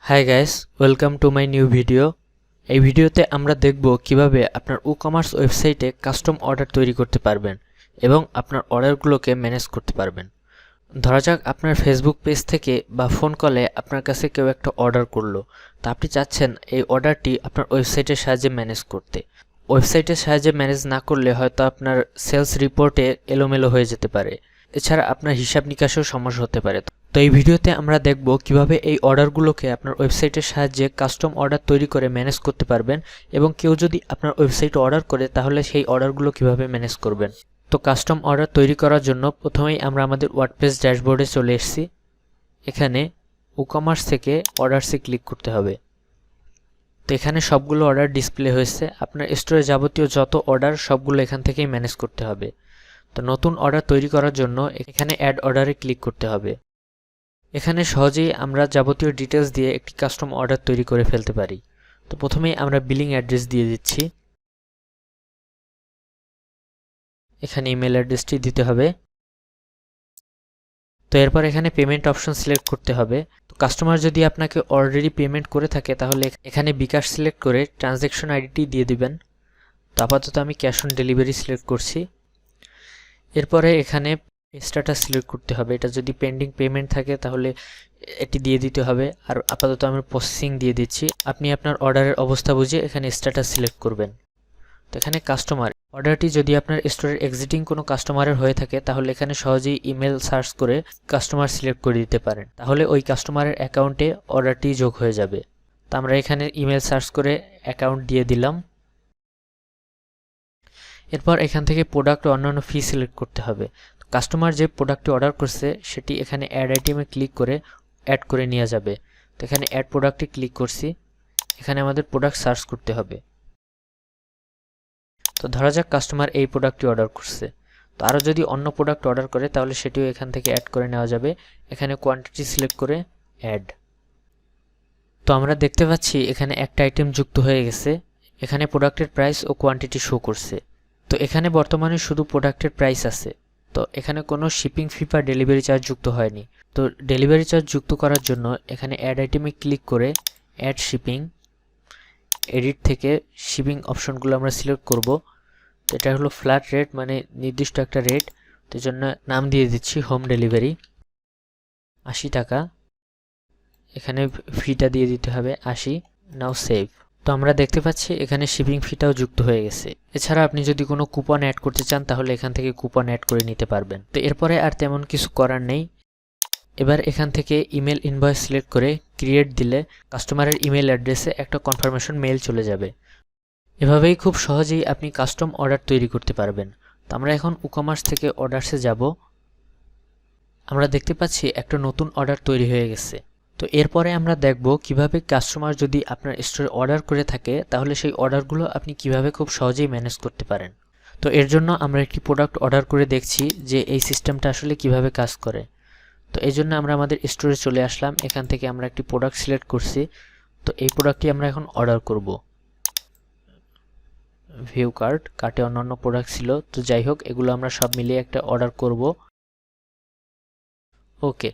Hi guys, welcome to my new video. এই ভিডিওতে আমরা দেখব কিভাবে আপনার WooCommerce ওয়েবসাইটে কাস্টম অর্ডার তৈরি করতে পারবেন এবং আপনার অর্ডারগুলোকে ম্যানেজ করতে পারবেন। ধরা যাক আপনার ফেসবুক পেজ থেকে বা ফোন কলে আপনার কাছে কেউ একটা অর্ডার করলো, তা আপনি চাচ্ছেন এই অর্ডারটি আপনার ওয়েবসাইটের সাহায্যে ম্যানেজ করতে। ওয়েবসাইটের সাহায্যে ম্যানেজ না করলে হয়তো আপনার সেলস রিপোর্টে এলোমেলো হয়ে যেতে পারে, এছাড়া আপনার হিসাব নিকাশেও সমস্যা হতে পারে। তো এই ভিডিওতে আমরা দেখব কিভাবে এই অর্ডারগুলোকে আপনার ওয়েবসাইটের সাহায্যে কাস্টম অর্ডার তৈরি করে ম্যানেজ করতে পারবেন এবং কেউ যদি আপনার ওয়েবসাইটে অর্ডার করে তাহলে সেই অর্ডারগুলো কিভাবে ম্যানেজ করবেন। তো কাস্টম অর্ডার তৈরি করার জন্য প্রথমেই আমরা আমাদের ওয়ার্ডপ্রেস ড্যাশবোর্ডে চলে এসেছি। এখানে WooCommerce থেকে অর্ডারসে ক্লিক করতে হবে। তো এখানে সবগুলো অর্ডার ডিসপ্লে হয়েছে। আপনার স্টোরে যাবতীয় যত অর্ডার সবগুলো এখান থেকেই ম্যানেজ করতে হবে। তো নতুন অর্ডার তৈরি করার জন্য এখানে অ্যাড অর্ডারে ক্লিক করতে হবে। এখানে সহজেই আমরা যাবতীয় ডিটেলস দিয়ে একটি কাস্টম অর্ডার তৈরি করে ফেলতে পারি। তো প্রথমেই আমরা বিলিং অ্যাড্রেস দিয়ে দিচ্ছি। এখানে ইমেল অ্যাড্রেসটি দিতে হবে। তো এরপর এখানে পেমেন্ট অপশন সিলেক্ট করতে হবে। তো কাস্টমার যদি আপনাকে অলরেডি পেমেন্ট করে থাকে তাহলে এখানে বিকাশ সিলেক্ট করে ট্রানজ্যাকশন আইডিটি দিয়ে দিবেন। তো আপাতত আমি ক্যাশ অন ডেলিভারি সিলেক্ট করছি। এরপরে এখানে স্ট্যাটাস সিলেক্ট করতে হবে। এটা যদি পেন্ডিং পেমেন্ট থাকে তাহলে এটি দিয়ে দিতে হবে, আর আপাতত আমি প্রসেসিং দিয়ে দিচ্ছি। আপনি আপনার অর্ডারের অবস্থা বুঝে এখানে স্ট্যাটাস সিলেক্ট করবেন। তো এখানে কাস্টমার অর্ডারটি যদি আপনার স্টোরের এক্সিস্টিং কোনো কাস্টমারের হয়ে থাকে তাহলে এখানে সহজেই ইমেল সার্চ করে কাস্টমার সিলেক্ট করে দিতে পারেন, তাহলে ওই কাস্টমারের অ্যাকাউন্টে অর্ডারটি যোগ হয়ে যাবে। তো আমরা এখানে ইমেল সার্চ করে অ্যাকাউন্ট দিয়ে দিলাম। এরপর এখান থেকে প্রোডাক্ট ও অন্যান্য ফি সিলেক্ট করতে হবে। কাস্টমার যে প্রোডাক্টটি অর্ডার করছে সেটি এখানে অ্যাড আইটেমে ক্লিক করে অ্যাড করে নেওয়া যাবে। তো এখানে অ্যাড প্রোডাক্টে ক্লিক করছি। এখানে আমাদের প্রোডাক্ট সার্চ করতে হবে। তো ধরা যাক কাস্টমার এই প্রোডাক্টটি অর্ডার করছে। তো আরও যদি অন্য প্রোডাক্ট অর্ডার করে তাহলে সেটিও এখান থেকে অ্যাড করে নেওয়া যাবে। এখানে কোয়ান্টিটি সিলেক্ট করে অ্যাড। তো আমরা দেখতে পাচ্ছি এখানে একটা আইটেম যুক্ত হয়ে গেছে। এখানে প্রোডাক্টের প্রাইস ও কোয়ান্টিটি শো করছে। তো এখানে বর্তমানে শুধু প্রোডাক্টের প্রাইস আছে। তো এখানে কোনো শিপিং ফি বা ডেলিভারি চার্জ যুক্ত হয়নি। তো ডেলিভারি চার্জ যুক্ত করার জন্য এখানে অ্যাড আইটেমে ক্লিক করে অ্যাড শিপিং, এডিট থেকে শিপিং অপশনগুলো আমরা সিলেক্ট করব। তো এটা হলো ফ্ল্যাট রেট, মানে নির্দিষ্ট একটা রেট। তো জন্য নাম দিয়ে দিচ্ছি হোম ডেলিভারি, 80 টাকা। এখানে ফিটা দিয়ে দিতে হবে 80। নাও সেভ। তো আমরা দেখতে পাচ্ছি এখানে শিপিং ফিটাও যুক্ত হয়ে গেছে। এছাড়া আপনি যদি কোনো কুপন অ্যাড করতে চান তাহলে এখান থেকে কুপন অ্যাড করে নিতে পারবেন। তো এরপরে আর তেমন কিছু করার নেই। এবার এখান থেকে ইমেল ইনভয়েস সিলেক্ট করে ক্রিয়েট দিলে কাস্টমারের ইমেল অ্যাড্রেসে একটা কনফার্মেশন মেইল চলে যাবে। এভাবেই খুব সহজেই আপনি কাস্টম অর্ডার তৈরি করতে পারবেন। তো আমরা এখন WooCommerce থেকে অর্ডারসে যাব। আমরা দেখতে পাচ্ছি একটা নতুন অর্ডার তৈরি হয়ে গেছে। তো এরপরে আমরা দেখব কিভাবে কাস্টমার যদি আপনার স্টোরে অর্ডার করে থাকে তাহলে সেই অর্ডারগুলো আপনি কিভাবে খুব সহজেই ম্যানেজ করতে পারেন। তো এর জন্য আমরা একটি প্রোডাক্ট অর্ডার করে দেখছি যে এই সিস্টেমটা আসলে কিভাবে কাজ করে। তো এই জন্য আমরা আমাদের স্টোরে চলে আসলাম। এখান থেকে আমরা একটি প্রোডাক্ট সিলেক্ট করছি। তো এই প্রোডাক্টটি আমরা এখন অর্ডার করব। ভিউ কার্টে অন্যান্য প্রোডাক্ট ছিল, তো যাই হোক এগুলো আমরা সব মিলিয়ে একটা অর্ডার করব। ওকে,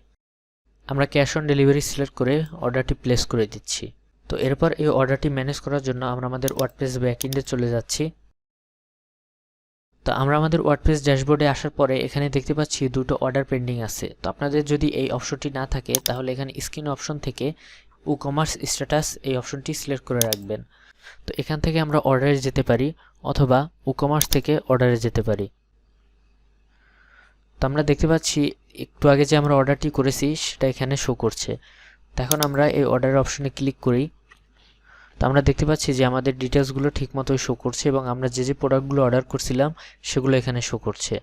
আমরা ক্যাশ অন ডেলিভারি সিলেক্ট করে অর্ডারটি প্লেস করে দিচ্ছি। তো এরপর এই অর্ডারটি ম্যানেজ করার জন্য আমরা আমাদের ওয়ার্ডপ্রেস ব্যাকএন্ডে চলে যাচ্ছি। তো আমরা আমাদের ওয়ার্ডপ্রেস ড্যাশবোর্ডে আসার পরে এখানে দেখতে পাচ্ছি দুটো অর্ডার পেন্ডিং আছে। তো আপনাদের যদি এই অপশনটি না থাকে তাহলে এখানে স্ক্রিন অপশন থেকে WooCommerce স্ট্যাটাস এই অপশনটি সিলেক্ট করে রাখবেন। তো এখান থেকে আমরা অর্ডারে যেতে পারি অথবা WooCommerce থেকে অর্ডারে যেতে পারি। তো আমরা দেখতে পাচ্ছি একটু আগে যে আমরা অর্ডারটি করেছি সেটা এখানে শো করছে। তো এখন আমরা এই অর্ডারের অপশনে ক্লিক করি। তো আমরা দেখতে পাচ্ছি যে আমাদের ডিটেলসগুলো ঠিকমতোই শো করছে এবং আমরা যে যে প্রোডাক্টগুলো অর্ডার করছিলাম সেগুলো এখানে শো করছে।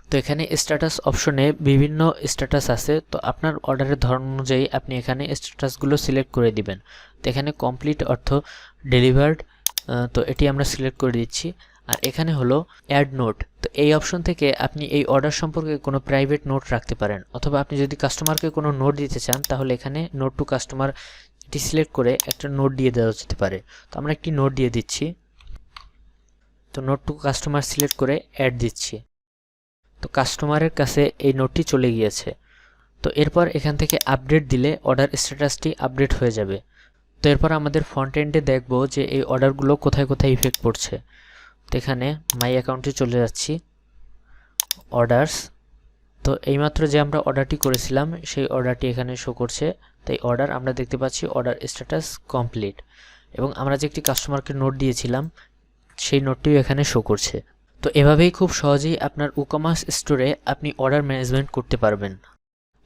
তো এখানে স্ট্যাটাস অপশনে বিভিন্ন স্ট্যাটাস আছে। তো আপনার অর্ডারের ধরন অনুযায়ী আপনি এখানে স্ট্যাটাসগুলো সিলেক্ট করে দিবেন। তো এখানে কমপ্লিট অর্থ ডেলিভার্ড, তো এটি আমরা সিলেক্ট করে দিচ্ছি। আর এখানে হলো অ্যাড নোট। তো এই অপশন থেকে আপনি এই অর্ডার সম্পর্কে কোনো প্রাইভেট নোট রাখতে পারেন, অথবা আপনি যদি কাস্টমারকে কোনো নোট দিতে চান তাহলে এখানে নোট টু কাস্টমার এটি সিলেক্ট করে একটা নোট দিয়ে দেওয়া যেতে পারে। তো আমরা একটি নোট দিয়ে দিচ্ছি। তো নোট টু কাস্টমার সিলেক্ট করে অ্যাড দিচ্ছি। তো কাস্টমারের কাছে এই নোটটি চলে গিয়েছে। তো তো এরপর এখান থেকে আপডেট দিলে অর্ডার স্ট্যাটাসটি আপডেট হয়ে যাবে। তো এরপর আমাদের ফ্রন্ট এন্ডে দেখব যে এই অর্ডারগুলো কোথায় কোথায় ইফেক্ট পড়ছে। তো এখানে মাই অ্যাকাউন্টে চলে যাচ্ছি, অর্ডারস। তো এইমাত্র যে আমরা অর্ডারটি করেছিলাম সেই অর্ডারটি এখানে শো করছে। তাই অর্ডার আমরা দেখতে পাচ্ছি অর্ডার স্ট্যাটাস কমপ্লিট, এবং আমরা যে একটি কাস্টমারকে নোট দিয়েছিলাম সেই নোটটিও এখানে শো করছে। তো এভাবেই খুব সহজেই আপনার WooCommerce স্টোরে আপনি অর্ডার ম্যানেজমেন্ট করতে পারবেন।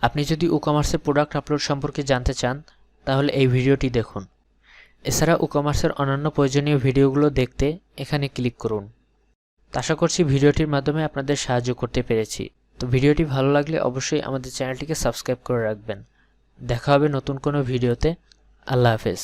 আপনি যদি WooCommerce প্রোডাক্ট আপলোড সম্পর্কে জানতে চান তাহলে এই ভিডিওটি দেখুন। এছাড়া WooCommerce অন্যান্য প্রয়োজনীয় ভিডিওগুলো দেখতে এখানে ক্লিক করুন। আশা করছি ভিডিওটির মাধ্যমে আপনাদের সাহায্য করতে পেরেছি। তো ভিডিওটি ভালো লাগলে অবশ্যই আমাদের চ্যানেলটিকে সাবস্ক্রাইব করে রাখবেন। দেখা হবে নতুন কোনো ভিডিওতে। আল্লাহ হাফেজ।